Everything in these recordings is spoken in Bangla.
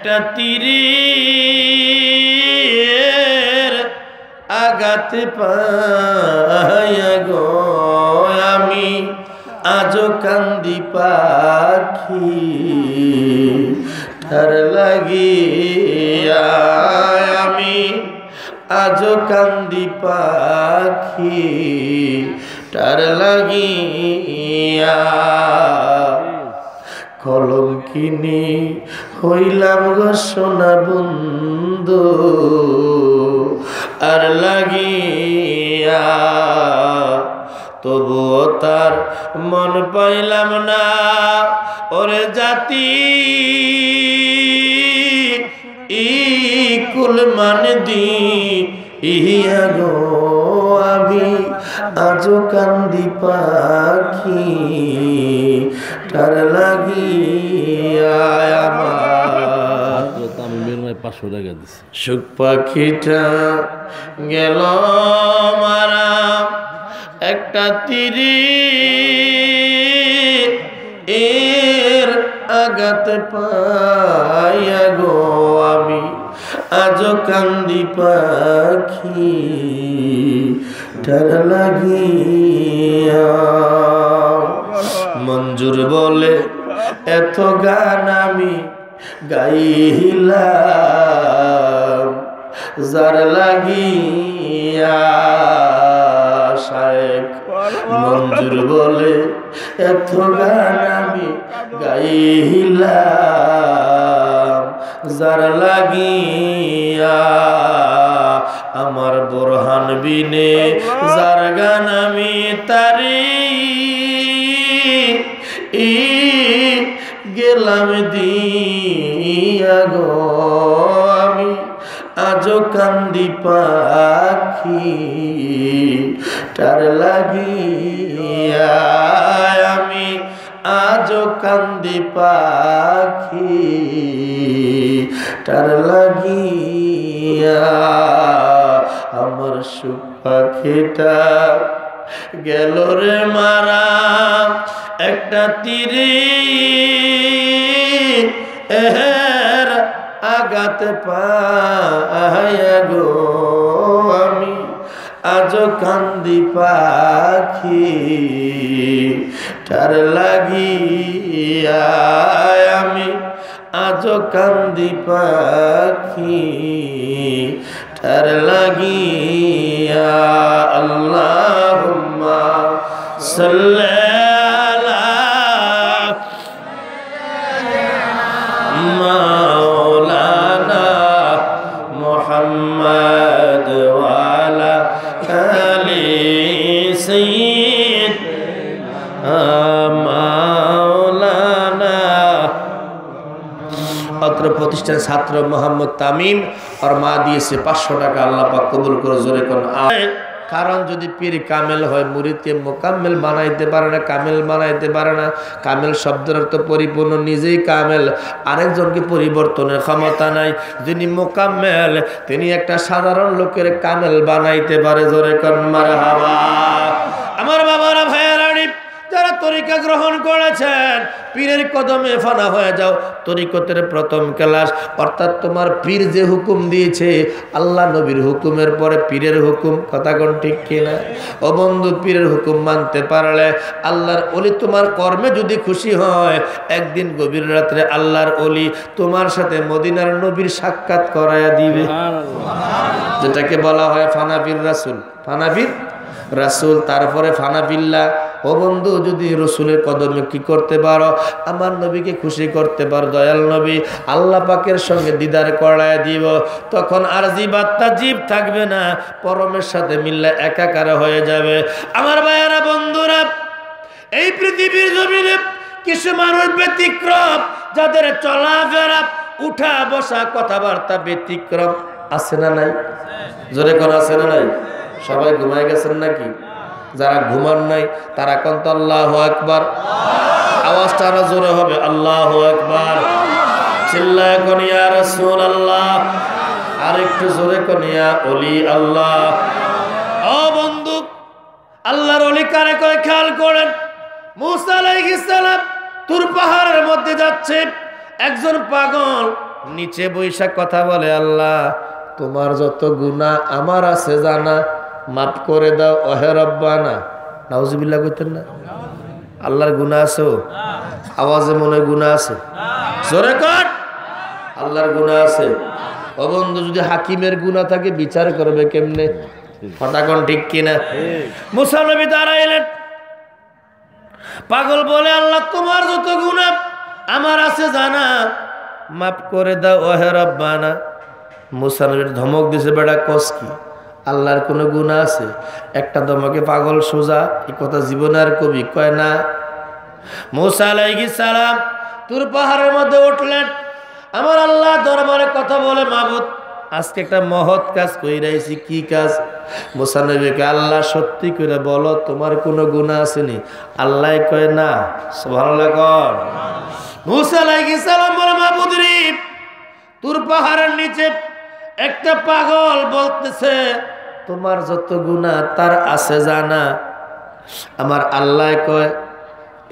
একটা তীরের আঘাত পাইয়া গো আমি আজো কান্দি পাখি তার লাগিয়া আমি আজো কান্দি পাখি তার লাগিয়া কলঙ্কিনী হইলাম গো সোনা বন্ধু আর লাগিয়া তবুও তার মন পাইলাম না ওরে জাতি কুল মান দি ইয়া গো আমি আজো কান্দি পাখি তার লাগিয়া আমার সুখ পাখিটা গেল মারা একটা তীরে এর আঘাত পাইয়া গো আমি আজো কান্দি পাখি তার লাগিয়া মঞ্জুর বলে এত গান আমি গাইলাম যার লাগিয়া শায়েখ মঞ্জুর বলে এত গান আমি গাইলাম যার লাগিয়া আমার বোরহান বিনে যার গান আমি তারি গেলাম দিয়া গো আমি আজো কান্দি পাখি তার লাগিয়া আমি আজো কান্দি পাখি তার লাগিয়া আমার সুখ পাখিটা গেল রে মারা একটা তীরে এর আঘাত পাইয়া গো আমি আজো কান্দি পাখি তার লাগিয়া আমি আজো কান্দি পাখি তার লাগিয়া আল্লাহুম্মা সাল্লি মাওলানা মুহাম্মদ ওয়া আলা আলি সাইয়্যিদিনা মাওলানা। অত্র প্রতিষ্ঠানের ছাত্র মোহাম্মদ তামিম আর মা দিয়েছে 500 টাকা। আল্লাহ পাক কবুল করে জোরে কোন আমিন। কারণ যদি পীর কামেল হয় মুরিদকে মোকাম্মেল বানাইতে পারে না, কামেল বানাইতে পারে না। কামেল শব্দের অর্থ পরিপূর্ণ, নিজেই কামেল, আরেকজনকে পরিবর্তনের ক্ষমতা নাই। যিনি মোকাম্মেল তিনি একটা সাধারণ লোকের কামেল বানাইতে পারে। জোরে কোন মারহাবা। আমার বাবারা ভাইয়েরা যারা তরিকা গ্রহণ করেছেন পীরের কদমে ফানা হয়ে যাও। তরিকতের প্রথম ক্লাস, অর্থাৎ তোমার পীর যে হুকুম দিয়েছে আল্লাহ নবীর হুকুমের পরে পীরের হুকুম, কথা কোন ঠিক কিনা? ও বন্ধু, পীরের হুকুম মানতে পারলে আল্লাহর ওলি তোমার কর্মে যদি খুশি হয়, একদিন গভীর রাত্রে আল্লাহর ওলি তোমার সাথে মদিনার নবীর সাক্ষাৎ করায়া দিবে, যেটাকে বলা হয় ফানাফির রাসূল। ফানাফির রাসূল, তারপরে ফানাফিল্লাহ। ও বন্ধু, যদি রসুলের কদমে কি করতে পারো, আমার নবীকে খুশি করতে পারো, দয়াল নবী আল্লাহ পাকের সঙ্গে দিদার করায় দিব, তখন আর জীবাত্মা জীব থাকবে না, পরমের সাথে মিললে একাকার হয়ে যাবে। আমার ভাইয়েরা বন্ধুরা, এই পৃথিবীর জমিনে কিছু মানুষ ব্যতিক্রম, যাদের চলাফেরা উঠা বসা কথাবার্তা ব্যতিক্রম, আছে না নাই? জোরে কোন আছে না নাই? সবাই ঘুমায় গেছেন নাকি? যারা ঘুমান নাই তারা কন্ত আল্লাহু আকবার। আওয়াজটা আরো জোরে হবে, আল্লাহু আকবার। চিল্লায় কোন ইয়া রাসূলুল্লাহ, আর একটু জোরে কোন ইয়া ওলি আল্লাহ। ও বন্ধু, আল্লাহর ওলি কারে কয় খেয়াল করেন। মুসা আলাইহিস সালাম তুর পাহাড়ের মধ্যে যাচ্ছে, একজন পাগল নিচে বৈশা কথা বলে, আল্লাহ তোমার যত গুনাহ আমার আছে জানা, মাফ করে দাও ওহে রব্বানা। নাউজুবিল্লাহ কইতেন না? আল্লাহর গুনাহ আছে? আওয়াজে মনে গুনাহ আছে? জোরে কর, আল্লাহর গুনাহ আছে। ও বন্ধু, যদি হাকিমের গুনাহ থাকে বিচার করবে কেমনে? কথা কোন ঠিক কিনা? মুসা নবী দাঁড়াইলেন, পাগল বলে, আল্লাহ তোমার যত গুনাহ আমার আছে জানা, মাফ করে দাও ওহে রব্বানা। মুসা নবীর ধমক দিছে, বেটা কস কি? আল্লাহর কোনো গুনাহ আছে? একটা ধমকে পাগল সোজা। এই কথা জীবনে আর কবি কয় না। মুসা আলাইহিস সালাম তুর পাহাড়ের মধ্যে উঠলেন, আমার আল্লাহ দরবারে কথা বলে, মাবুদ আজকে একটা মহৎ কাজ কইরাইছি। কি কাজ? মুসা নবীকে, আল্লাহ সত্যি করে বলো তোমার কোনো গুনাহ আসেনি? আল্লাহ কয় না। সুবহানাল্লাহ কর। মুসা আলাইহিস সালাম বলে, মাবুদ রে, তুর পাহাড়ের নিচে একটা পাগল বলতেছে তোমার যত গুনাহ তার আছে জানা। আমার আল্লাহ কয়,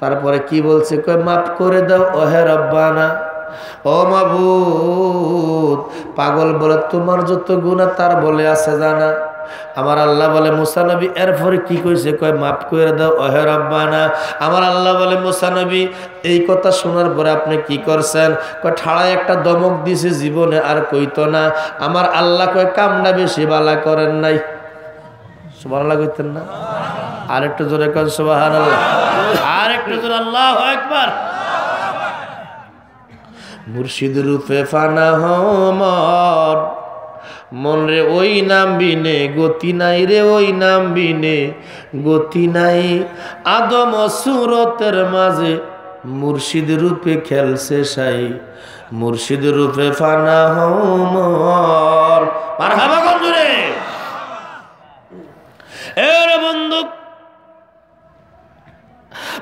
তারপরে কি বলছে? কয় মাফ করে দাও ওহে রব্বানা। ও মাবুদ, পাগল বলে তোমার যত গুনাহ তার বলে আছে জানা। আমার আল্লাহ বলে, মুসা নবী এরপরে কি কইছে? কয় মাফ করে দাও ওহে রব্বানা। আমার আল্লাহ বলে, মুসা নবী এই কথা শোনার পরে আপনি কি করছেন? কয় ঠাড়ায় একটা দমক দিছে, জীবনে আর কইতো না। আমার আল্লাহ কয় কামনা বেশি বালা করেন নাই। সুবহানাল্লাহ কইতেন না? আর একটু জোরে কন সুবহানাল্লাহ, আর একটু জোরে আল্লাহু আকবার। মুর্শিদ রূপে ফানা হমর, মন রে ওই নাম বিনে গতি নাই রে, ওই নাম বিনে গতি নাই। আদম সুরতের মাঝে মুর্শিদ রূপে খেলছে সাই, মুর্শিদ রূপে ফানা হমর। মারহাবা গঞ্জুরে। এরে বন্ধু,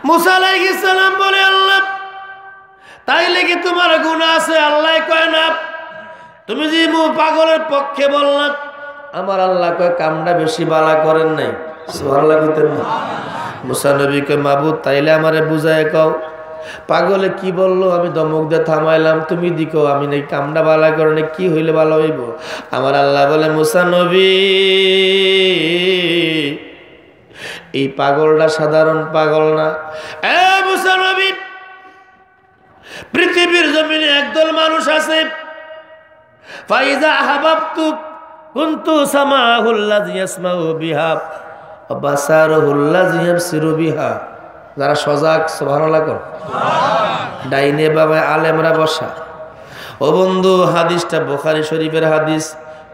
মুসা আলাইহিস সালাম বলে, আল্লাহ তাইলে কি তোমার গুনাহ আছে? আল্লাহ কয় না। তুমি যে পাগলের পক্ষে বললাম, আমার আল্লাহ কয় কামটা বেশি বালা করেন নাই। সুবহানাল্লাহ কইতেন না? মুসা নবী কয়, মাবুদ তাইলে আমারে বুঝায় কও, পাগলে কি বললো? আমি দমক দিয়ে থামাইলাম, তুমি দিকো আমি নাই কামটা বালা করে, কি হইলে ভালো হইব? আমার আল্লাহ বলে, মুসা নবী এই পাগলটা সাধারণ পাগল না। এ মুসা নবী, পৃথিবীর জমিনে একদল মানুষ আছে, ফাইজা আহাবাবতু কুনতু সামাহুল্লাযী ইয়াসমাউ বিহা ওয়া বাসারুহুল্লাযী ইয়াবসিরু বিহা। যারা সজাগ, সুবহানাল্লাহ কর। ডাইনে বাবা আলেমরা বসা। ও বন্ধু, হাদিসটা বুখারী শরীফের হাদিস।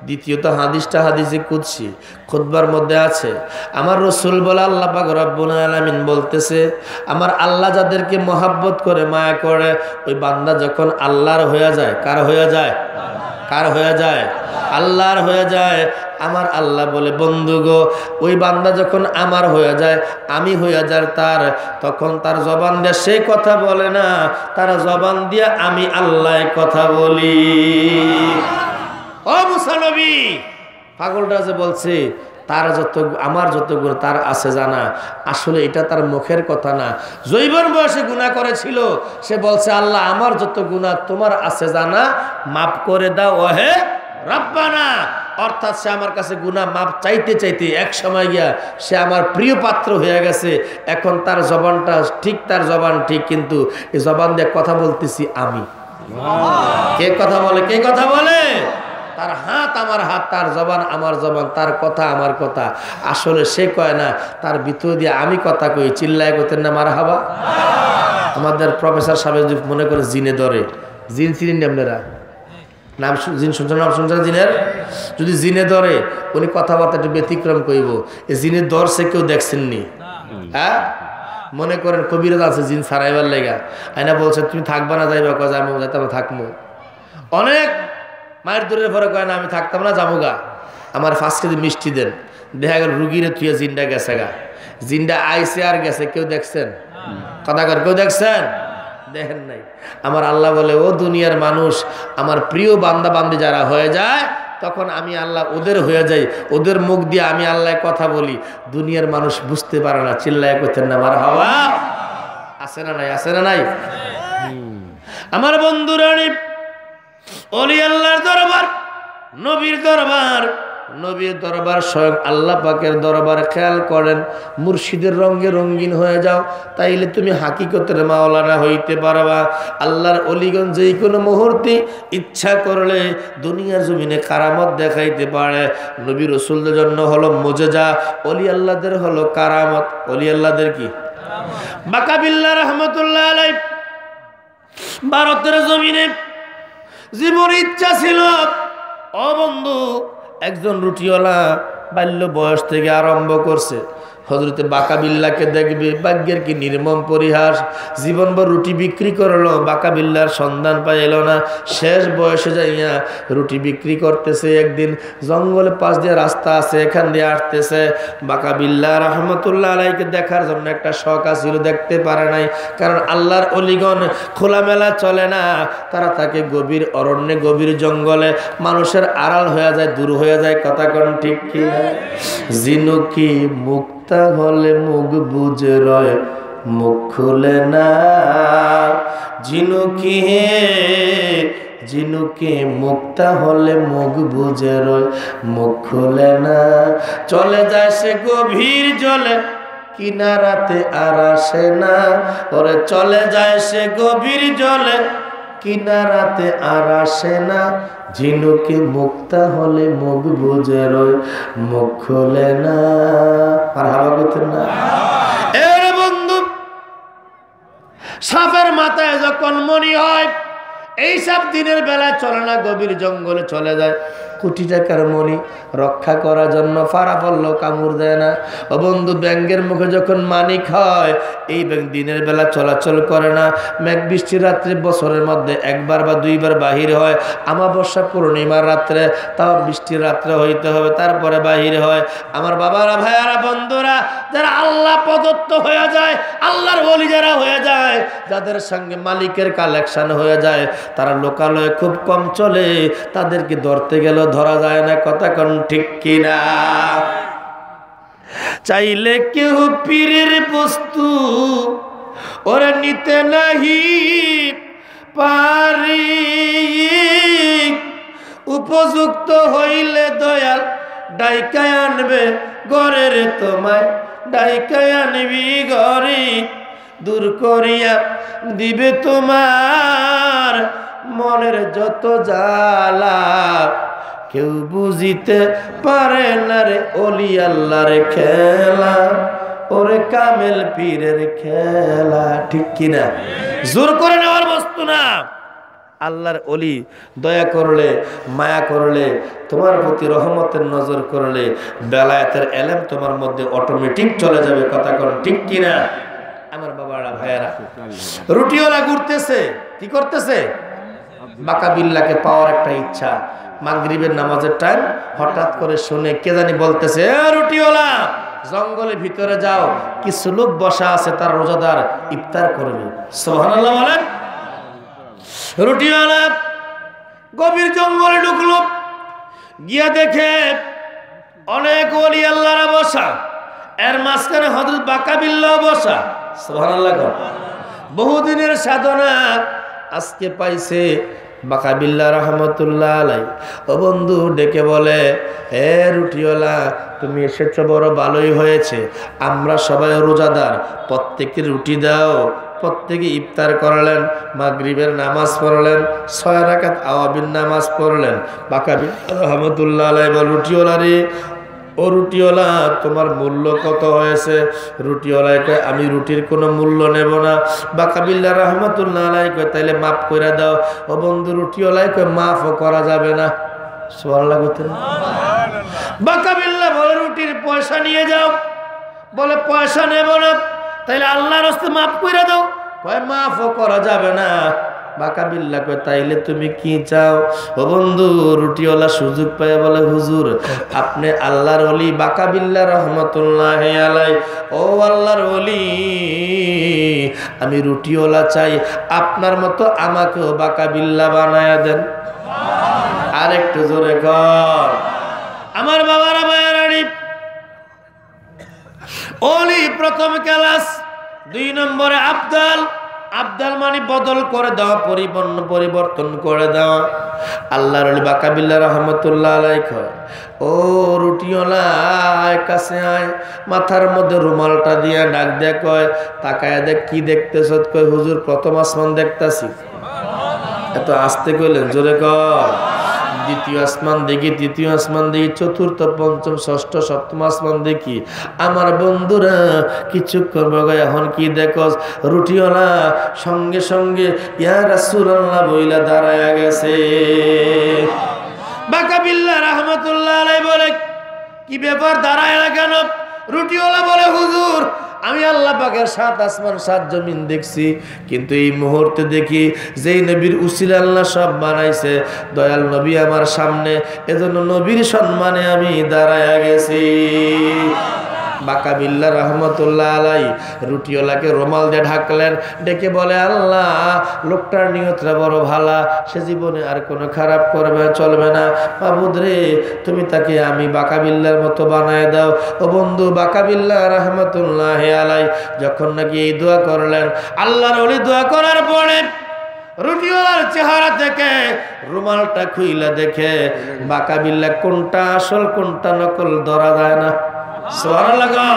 দ্বিতীয়ত হাদিসটা হাদিসে কুদসি, খুতবার মধ্যে আছে। আমার রাসূল বলে, আল্লাহ পাক রব্বুল আলামিন বলতেছে, আমার আল্লাহ যাদেরকে মহাব্বত করে, মায়া করে, ওই বান্দা যখন আল্লাহর হয়ে যায়, কার হয়ে যায়? কার হয়ে যায়? আল্লাহর হয়ে যায়। আমার আল্লাহ বলে, বন্ধু গো, ওই বান্দা যখন আমার হয়ে যায়, আমি হয়ে যায় তার, তখন তার জবান দিয়ে সে কথা বলে না, তার জবান দিয়ে আমি আল্লাহ কথা বলি। ও মুসা নবী, পাগলটা যে বলছে তার যত আমার যত গুনাহ তার আছে জানা, আসলে এটা তার মুখের কথা না। যৌবন বয়সে গুনাহ করেছিল, সে বলছে আল্লাহ আমার যত গুনাহ তোমার আছে জানা, মাফ করে দাও ওহে রব্বানা। অর্থাৎ সে আমার কাছে গুনাহ মাফ চাইতে চাইতে এক সময় গিয়া সে আমার প্রিয় পাত্র হয়ে গেছে। এখন তার জবানটা ঠিক, তার জবান ঠিক, কিন্তু এই জবান দিয়ে কথা বলতেছি আমি। কে কথা বলে? কে কথা বলে? তার হাত আমার হাত, তার জবান আমার জবান, তার কথা আমার কথা। আসলে সে কয় না, তার ভিতর দিয়ে আমি কথা কই। চিল্লায় কইতেন না মারহাবা? আমাদের প্রফেসর সাহেব যদি মনে করে জিনে ধরে, জিন চিনেন আপনারা? নাম জিন শুনছেন? নাম শুনছেন জিনের? যদি জিনে ধরে, উনি কথাবার্তা একটু ব্যতিক্রম কইব। এই জিনের ধরছে কেউ দেখছেননি? হ্যাঁ, মনে করেন কবিরাজ আছে জিন সারাইবার লেগা, আইনা বলছে তুমি থাকবা না যাইবা? কয় আমি যাইতাম, থাকবো। অনেক মায়ের দূরের পরে কয় না আমি থাকতাম না, যাবো গা, আমার 5 কেজি মিষ্টি দেন। দেখা গেল রুগীরে তুই জিনটা গেছে গা, জিনটা আইসে আর গেছে। কেউ দেখছেন? কথা কর, কেউ দেখছেন? দেখেন নাই। আমার আল্লাহ বলে, ও দুনিয়ার মানুষ, আমার প্রিয় বান্দা বান্দি যারা হয়ে যায়, তখন আমি আল্লাহ ওদের হয়ে যাই, ওদের মুখ দিয়ে আমি আল্লাহ কথা বলি। দুনিয়ার মানুষ বুঝতে পারে না। চিল্লায় করতেন না মারহাবা? আছে না নাই? আছে না নাই? আমার বন্ধুরা, ওলি আল্লাহর দরবার, নবীর দরবার, নবীর দরবার স্বয়ং আল্লাহ পাকের দরবার। খেয়াল করেন, মুর্শিদের রঙে রঙিন হয়ে যাও, তাইলে তুমি হাকিকতের মাওলানা হইতে পারবা। আল্লাহর অলিগণ যেই কোনো মুহূর্তে ইচ্ছা করলে দুনিয়ার জমিনে কারামত দেখাইতে পারে। নবী রাসূলদের জন্য হলো মুজিজা, অলি আল্লাহদের হলো কারামত। অলি আল্লাহদের কি? বাঁকা বিল্লাহ রহমতুল্লাহ আলাইহি ভারতের জমিনে জীবন ইচ্ছা ছিল, ও বন্ধু, একজন রুটিওয়ালা বাল্য বয়স থেকে আরম্ভ করছে। হযরতে বাঁকা বিল্লাহকে দেখবে, ভাগ্যের কি নির্মম পরিহাস, জীবনভর রুটি বিক্রি করলো, বাঁকা বিল্লার সন্ধান পাইল না। শেষ বয়সে যাইয়া রুটি বিক্রি করতেছে। একদিন জঙ্গলে পাশ দিয়ে রাস্তা আছে, এখান দিয়ে আসতেছে। বাঁকা বিল্লাহ রহমতুল্লাহ আলাইহিকে দেখার জন্য একটা শখ আছিল, দেখতে পারে নাই, কারণ আল্লাহর অলিগণ খোলামেলা চলে না, তারা থাকে গভীর অরণ্যে, গভীর জঙ্গলে, মানুষের আড়াল হয়ে যায়, দূর হয়ে যায়। কথা কোন ঠিক কি? জিনুকি মুক্তা হলে মুখ বুঝে রয়, মুখ খুলে না। ঝিনুকি ঝিনুকি মুক্তা হলে মুখ বুঝে রয়, মুখ খুলে না। চলে যায় সে গভীর জলে, কিনারাতে আর আসে না। ওরে চলে যায় সে গভীর জলে, কিনারাতে আর আসে না। ঝিনুকে মুক্তা হলে মুখ বুঝে রয়, মুখ খোলে না। আর হাওয়া করতেন না? এর বন্ধু, সাপের মাথায় যখন মনি হয়, এই সাপ দিনের বেলায় চলে না, গভীর জঙ্গলে চলে যায়। কোটি টাকার মনি রক্ষা করার জন্য ফাড়া পড়ল, কামড় দেয় না। ও বন্ধু, ব্যাঙের মুখে যখন মানিক হয়, এই ব্যাঙ দিনের বেলা চলাচল করে না। মেঘ বৃষ্টির রাত্রে বছরের মধ্যে একবার বা দুইবার বাহির হয়। আমাবস্যা পূর্ণিমার রাত্রে, তাও বৃষ্টির রাত্রে হইতে হবে, তারপরে বাহির হয়। আমার বাবারা, ভাইয়ারা, বন্ধুরা, যারা আল্লাহ প্রদত্ত হয়ে যায়, আল্লাহর ওলি যারা হয়ে যায়, যাদের সঙ্গে মালিকের কালেকশন হয়ে যায়, তারা লোকালয়ে খুব কম চলে, তাদেরকে ধরতে গেলেও ধরা যায় না। কথা কোন ঠিক কিনা? চাইলে কেউ পীরের বস্তু ওরা নিতে নাহি পারি, উপযুক্ত হইলে দয়াল ডাইকায় আনবে ঘরের, তোমায় ডাইকায় আনবি ঘরে, দূর করিয়া দিবে তোমার মনের যত জ্বালা। কেউ বুঝিতে পারে না রে অলি আল্লাহর খেলা, ওরে কামেল পীরের খেলা। ঠিক কিনা? জোর করে নেওয়ার বস্তু না। আল্লাহর অলি দয়া করলে, মায়া করলে, তোমার প্রতি রহমতের নজর করলে, বেলায়েতের এলেম তোমার মধ্যে অটোমেটিক চলে যাবে। কথা কোন ঠিক কিনা? আমার বাবারা, ভাইয়ারা, রুটিওয়ালা ঘুরতেছে, কি করতেছে? বাঁকা বিল্লাহকে পাওয়ার একটা ইচ্ছা। মাগরিবের নামাজের টাইম, হঠাৎ করে শুনে কে জানি বলতেছে, রুটিওয়ালা জঙ্গলের ভিতরে যাও, কিছু লোক বসা আছে, তার রোজাদার, ইফতার করবে। সুবহানাল্লাহ বলেন। রুটিওয়ালা গভীর জঙ্গলে ঢুকলো, গিয়া দেখে অনেক ওলি আল্লাহরা বসা, এর মাঝখানে হযরত বাঁকা বিল্লাহ বসা। সুবহানাল্লাহ। বহুদিনের সাধনা আজকে পাইছে বাঁকা বিল্লাহ রহমতুল্লাহ আলাইহি। ও বন্ধু, ডেকে বলে, হে রুটিওয়ালা, তুমি এসেছো, বড় ভালোই হয়েছে। আমরা সবাই রোজাদার, প্রত্যেককে রুটি দাও। প্রত্যেকে ইফতার করলেন, মাগরিবের নামাজ পড়লেন, 6 রাকাত আওয়াবিন নামাজ পড়লেন। বাঁকা বিল্লাহ রহমতুল্লাহ আলাইহি বল, রুটিওয়ালা রে, ও রুটিওয়ালা, তোমার মূল্য কত হয়েছে? রুটিওয়ালায় কয়, আমি রুটির কোনো মূল্য নেব না। বাঁকা বিল্লাহ রহমতুল্লাহ আলাইহি কয়, তাইলে মাফ করে দাও। ও বন্ধু, রুটিওয়ালায় কয়, মাফও করা যাবে না। সুবহানাল্লাহ বলতেন। বাঁকা বিল্লাহ বলে, রুটির পয়সা নিয়ে যাও। বলে, পয়সা নেব না। তাইলে আল্লাহর রাস্তে মাফ করে দাও। কয়, মাফও করা যাবে না। বাঁকা বিল্লাহ কয়, তাইলে তুমি কি চাও? ও বন্ধু, রুটিওয়ালা সুযোগ পায় বলে, হুজুর, আপনি আল্লাহর ওলি বাঁকা বিল্লাহ রহমতুল্লাহ আলাইহি, ও আল্লাহর ওলি, আমি রুটিওয়ালা চাই, আপনার মতো আমাকেও বাঁকা বিল্লাহ বানায়া দেন। আর একটু জোরে কর। আমার বাবারা, ভাইয়ারা, ওলি প্রথম ক্লাস, 2 নম্বরে আফদাল, আবদাল মানে বদল করে দেওয়া, পরিবর্তন করে দেওয়া। আল্লাহর ওলি বাঁকা বিল্লাহ রহমতুল্লাহ আলাইহি কয়, ও রুটিওয়ালা আয় কাছে আয়। মাথার মধ্যে রুমালটা দিয়া ডাক দেয়া কয়, তাকায় দেখ কি দেখতেছ? কয় হুজুর প্রথম আসমান দেখতাছি। এত আস্তে কইলেন, জোরে কয়। দ্বিতীয় আসমান দেখি, তৃতীয় আসমান দেখি, চতুর্থ পঞ্চম ষষ্ঠ সপ্তম আসমান দেখি। আমার বন্ধুরা কিছুক্ষণ পরে এখন কি দেখস? রুটিওয়ালা সঙ্গে সঙ্গে ইয়া রাসূলুল্লাহ বইলা দাঁড়ায়া গেছে। বাঁকা বিল্লাহ রাহমাতুল্লাহ আলাইহি বলে, কি ব্যাপার দাঁড়ায় না কেন? রুটিওয়ালা বলে, হুজুর আমি আল্লাহ পাকের 7 আসমান 7 জমিন দেখছি, কিন্তু এই মুহূর্তে দেখি যেই নবীর উসিলা আল্লাহ সব বানাইছে, দয়াল নবী আমার সামনে, এজন্য নবীর সম্মানে আমি দাঁড়ায়া গেছি। বাঁকা বিল্লাহ রহমতুল্লাহ আলাই রুটিওয়ালাকে রুমাল দিয়ে ঢাকলেন, ডেকে বলে, আল্লাহ লোকটার নিয়তটা বড় ভালা, সে জীবনে আর কোনো খারাপ করবে চলবে না। মাবুদ রে, তুমি তাকে আমি বাঁকা বিল্লার মতো বানায় দাও। ও বন্ধু, বাঁকা বিল্লাহ রহমতুল্লাহ আলাই যখন নাকি এই দোয়া করলেন, আল্লাহর ওলি দোয়া করার পরে রুটিওয়ালার চেহারা থেকে রুমালটা খুইলা দেখে বাঁকা বিল্লাহ কোনটা আসল কোনটা নকল ধরা যায় না। সুবহানাল্লাহ।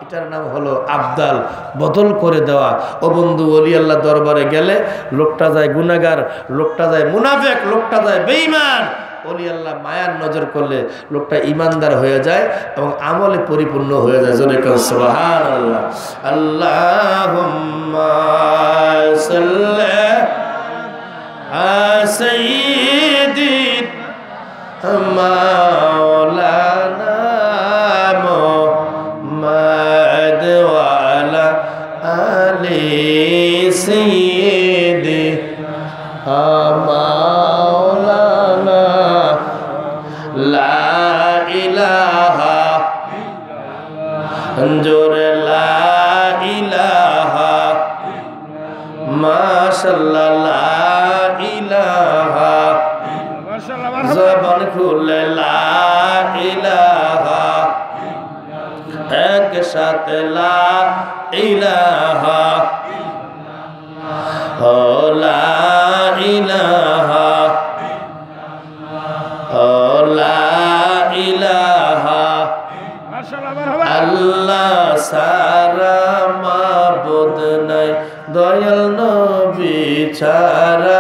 এটার নাম হলো আবদাল, বদল করে দেওয়া। ও বন্ধু, ওলি আল্লাহ দরবারে গেলে লোকটা যায় গুনাহগার, লোকটা যায় মুনাফিক, লোকটা যায় বেঈমান। ওলি আল্লাহ মায়ার নজর করলে লোকটা ইমানদার হয়ে যায় এবং আমলে পরিপূর্ণ হয়ে যায়। জোরে কোন সুবহানাল্লাহ। আল্লাহুম্মা সাল্লি আলা সাইয়্যিদি মাওলানা سيدي مولانا لا إله جور لا إله ما شاء الله لا إله زبان كل لا إله এক সাথে লা ইলাহা লা ইলাহা লা ইলাহা আল্লাহ সারা মাবুদ নাই, দয়াল নবী ছাড়া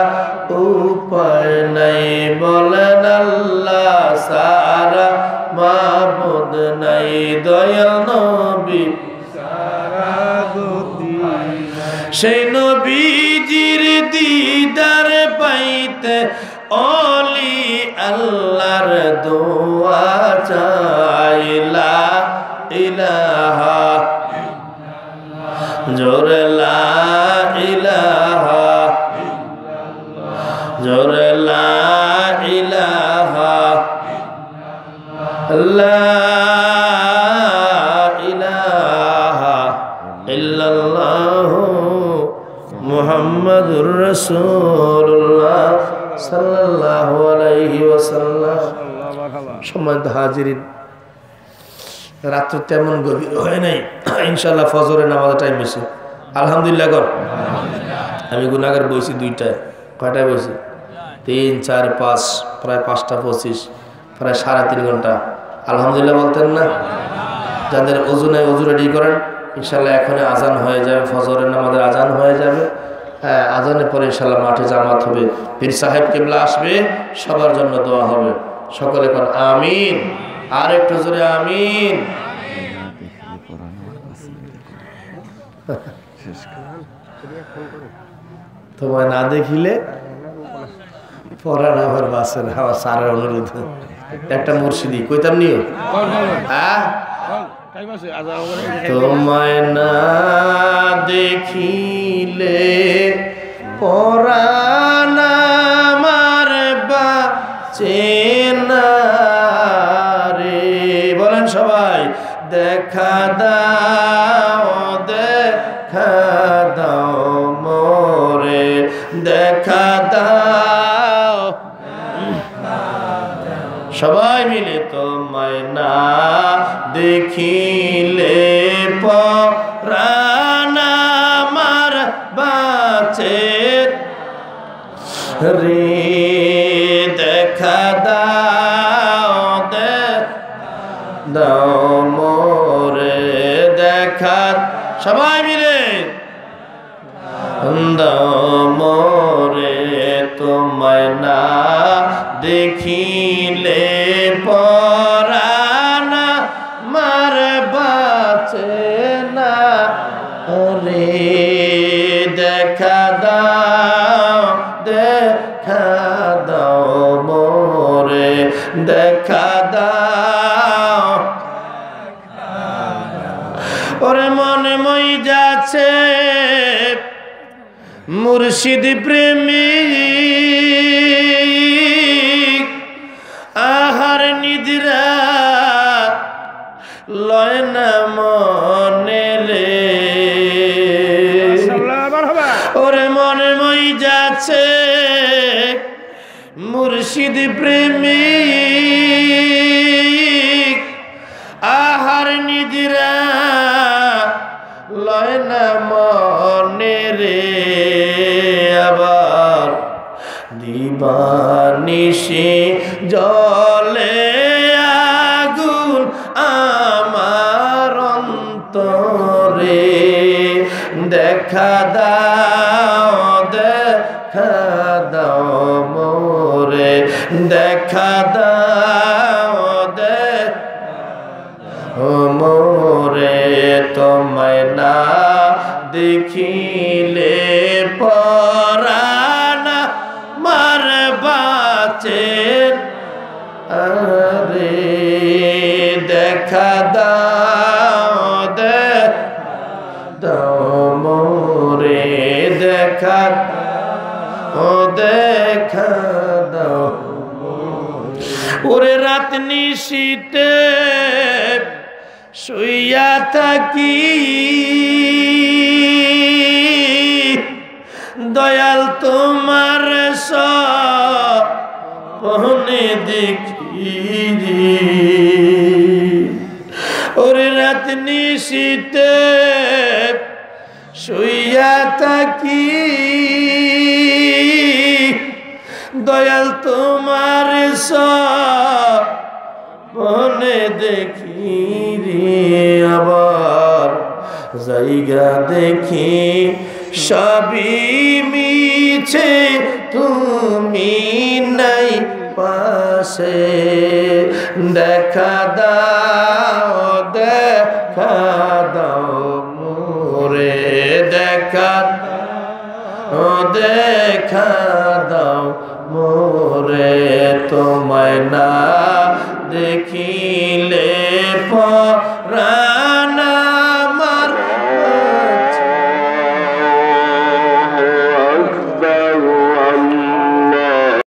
উপায় নাই। বলেন আল্লাহ সারা মাবুদ নাই, দয়াল নবী সারা গতি। সেই নবীজির দিদার পাইতে ওলি আল্লাহর দোয়া চাই। লা ইলাহা জোরে লা ইলাহা জোরে লা ইলাহা লা ইলাহা ইল্লাল্লাহু মুহাম্মাদুর রাসূলুল্লাহ সাল্লাল্লাহু আলাইহি ওয়াসাল্লাম। সম্মানিত হাজিরিন, রাত্র তেমন গভীর হয় নাই, ইনশাআল্লাহ ফজরের নামাজের টাইম হয়েছে। আলহামদুলিল্লাহ কর। আমি গুনাহগার বইছি 2টায়। কয়টায় বইছি? 3, 4, 5, প্রায় 5টা 25, প্রায় 3.5 ঘন্টা। আলহামদুলিল্লাহ বলতেন না? যাদের ওযু নাই ওযু রেডি করেন, ইনশাআল্লাহ এখনই আজান হয়ে যাবে, ফজরের নামাজের আজান হয়ে যাবে। হ্যাঁ, আজানের পরে ইনশাআল্লাহ মাঠে জামাত হবে, পীর সাহেব কিবলা আসবে, সবার জন্য দোয়া হবে। সকলে কোন আমিন। আর একটু জোরে আমিন। তোমায় না দেখিলে পরাণ আমার বাসে না। আমার স্যারের অনুরোধ, একটা মুর্শিদি কইতাম নিও। হ্যাঁ, তোমায় না দেখিলে পরাণ আমার বাঁচে না রে। বলেন সবাই, দেখা দাও দেখা দাও মোরে, দেখা দাও। সবাই মিলে তোমায় না দেখিলে পরাণ আমার রে দেখা দাও মোরে দেখা সবাই মিলে দাও মোরে তোমায় না দেখিলে পরাণ মার বাঁচে না রে দেখা দাও মোরে দেখা দাও ওরে মনে মই যাচ্ছে মুর্শিদ প্রেমিক আহার নিদ্রা লয় না মনে রে ওরে মনে মই যাচ্ছে মুর্শিদ প্রেমিক আহার নিদ্রা লয় না মনে রে আবার দিবানিশি জলে আগুন আমার অন্তরে দেখা দাও মোরে দেখা দাও মোরে তোমায় না দেখিলে পরাণ মার বাঁচে আরে দেখা দাও মোরে দেখা দাও ওরে রাত নিশীতে শুইয়া থাকি দয়াল তোমার সপনে দেখি ওরে রাত নিশীতে শুইয়া থাকি দয়াল তোমার সপনে দেখি রে আবার জায়গা দেখি সবই মিছে তুমি নাই পাশে দেখা দাও মোরে দেখা দাও মোরে তোমায় না দেখিলে